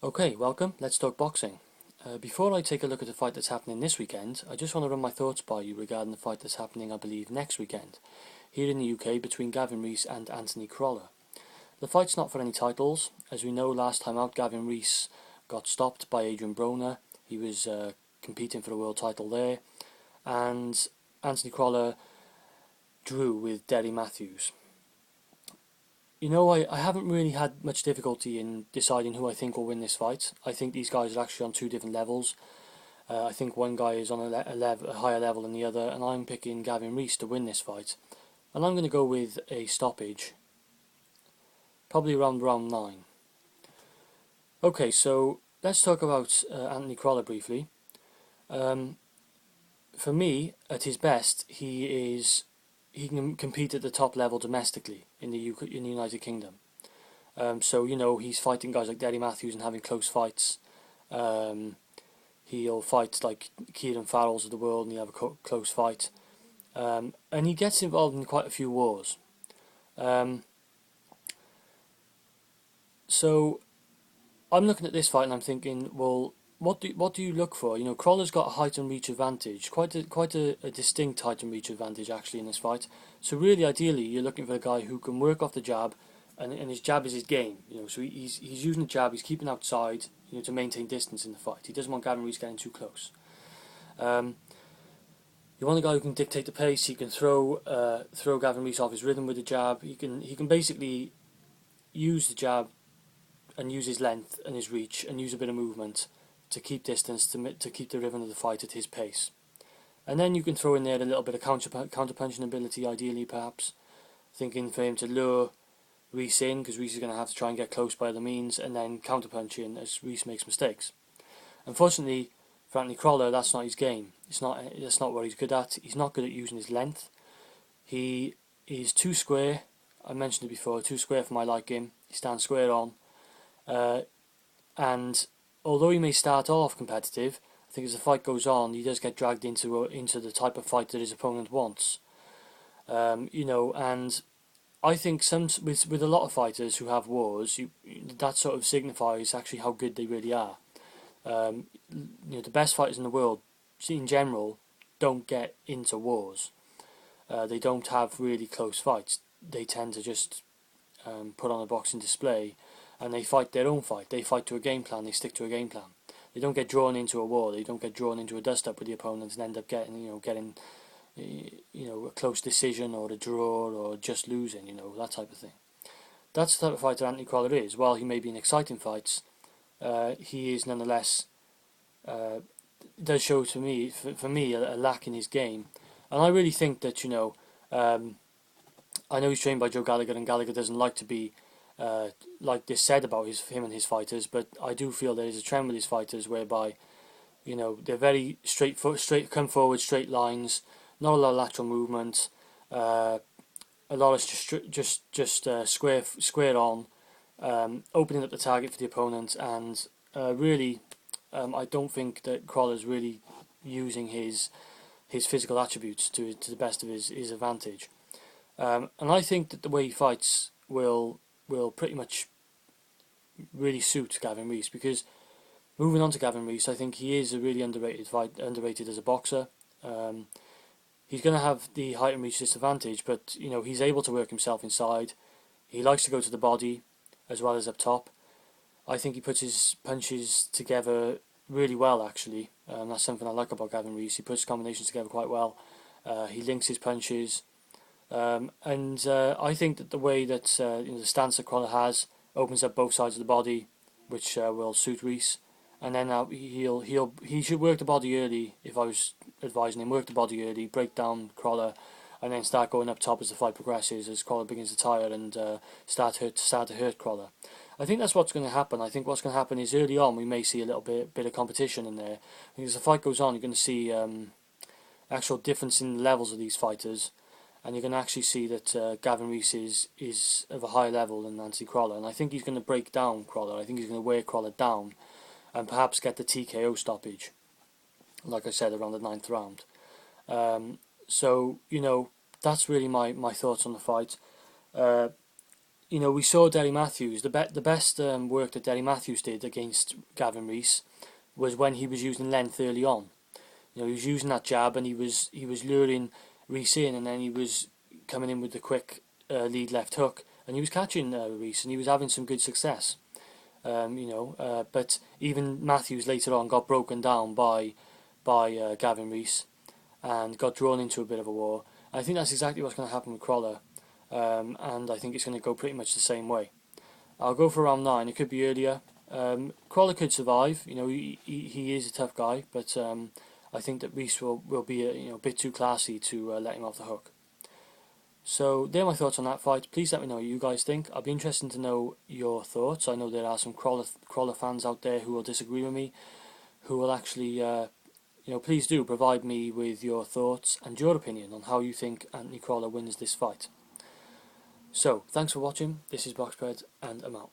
Okay, welcome. Let's talk boxing. Before I take a look at the fight that's happening this weekend, I just want to run my thoughts by you regarding the fight that's happening, I believe, next weekend, here in the UK between Gavin Rees and Anthony Crolla. The fight's not for any titles. As we know, last time out, Gavin Rees got stopped by Adrian Broner. He was competing for a world title there, and Anthony Crolla drew with Derry Matthews. I haven't really had much difficulty in deciding who I think will win this fight. I think these guys are actually on two different levels. I think one guy is on a higher level than the other, and I'm picking Gavin Rees to win this fight. And I'm going to go with a stoppage, probably around round 9. Okay, so let's talk about Anthony Crolla briefly. For me, at his best, he can compete at the top level domestically in the United Kingdom. He's fighting guys like Derry Matthews and having close fights. He'll fight like Kieran Farrell's of the world and he'll have a close fight. And he gets involved in quite a few wars. So I'm looking at this fight and I'm thinking, well, what do you look for? Crolla's got a height and reach advantage, quite a distinct height and reach advantage actually in this fight. So really, ideally, you're looking for a guy who can work off the jab, and his jab is his game. So he's using the jab, he's keeping outside, to maintain distance in the fight. He doesn't want Gavin Rees getting too close. You want a guy who can dictate the pace. He can throw Gavin Rees off his rhythm with the jab. He can basically use the jab and use his length and his reach and use a bit of movement to keep distance, to keep the rhythm of the fight at his pace. And then you can throw in there a little bit of counter-punching ability, ideally perhaps, thinking for him to lure Rees in, because Rees is going to have to try and get close by other means, and then counter-punching as Rees makes mistakes. Unfortunately, for Anthony Crolla, that's not his game. That's not what he's good at. He's not good at using his length. He is too square. I mentioned it before, too square for my liking. He stands square on. And although he may start off competitive, I think as the fight goes on, he does get dragged into the type of fight that his opponent wants. And I think with a lot of fighters who have wars, that sort of signifies actually how good they really are. The best fighters in the world, in general, don't get into wars. They don't have really close fights. They tend to just put on a boxing display, and they fight their own fight. They fight to a game plan. They stick to a game plan. They don't get drawn into a war. They don't get drawn into a dust up with the opponent and end up getting a close decision or a draw or just losing. That type of thing. That's the type of fighter Anthony Crolla is. While he may be in exciting fights, he is nonetheless does show to me for me a lack in his game, and I really think that I know he's trained by Joe Gallagher, and Gallagher doesn't like to be like this said about him and his fighters, but I do feel there is a trend with his fighters whereby they're very straight come forward, straight lines, not a lot of lateral movement, a lot of just square on, opening up the target for the opponent, and really I don't think that Crolla's really using his physical attributes to the best of his advantage, and I think that the way he fights will pretty much really suit Gavin Rees, because moving on to Gavin Rees, I think he is a really underrated as a boxer. He's going to have the height and reach disadvantage, but he's able to work himself inside. He likes to go to the body as well as up top. I think he puts his punches together really well, actually. That's something I like about Gavin Rees. He puts combinations together quite well. He links his punches. I think that the way that the stance that Crolla has opens up both sides of the body, which will suit Rees. And then he should work the body early. If I was advising him, work the body early, break down Crolla, and then start going up top as the fight progresses, as Crolla begins to tire and start to hurt Crolla. I think that's what's going to happen. I think what's going to happen is early on we may see a little bit of competition in there. I think as the fight goes on, you're going to see actual difference in the levels of these fighters, and you're going to actually see that Gavin Rees is of a higher level than Anthony Crolla, and I think he's going to break down Crolla. I think he's going to wear Crolla down, and perhaps get the TKO stoppage, like I said, around the 9th round. That's really my thoughts on the fight. we saw Derry Matthews. The best work that Derry Matthews did against Gavin Rees was when he was using length early on. He was using that jab, and he was luring Rees in, and then he was coming in with the quick lead left hook, and he was catching Rees, and he was having some good success. But even Matthews later on got broken down by Gavin Rees and got drawn into a bit of a war. I think that's exactly what's going to happen with Crolla, and I think it's going to go pretty much the same way. I'll go for round 9. It could be earlier. Crolla could survive. He is a tough guy, but I think that Rees will be a bit too classy to let him off the hook. So they're my thoughts on that fight. Please let me know what you guys think. I'll be interested to know your thoughts. I know there are some Crolla fans out there who will disagree with me, who will actually, please do provide me with your thoughts and your opinion on how you think Anthony Crolla wins this fight. So, thanks for watching. This is Boxbred, and I'm out.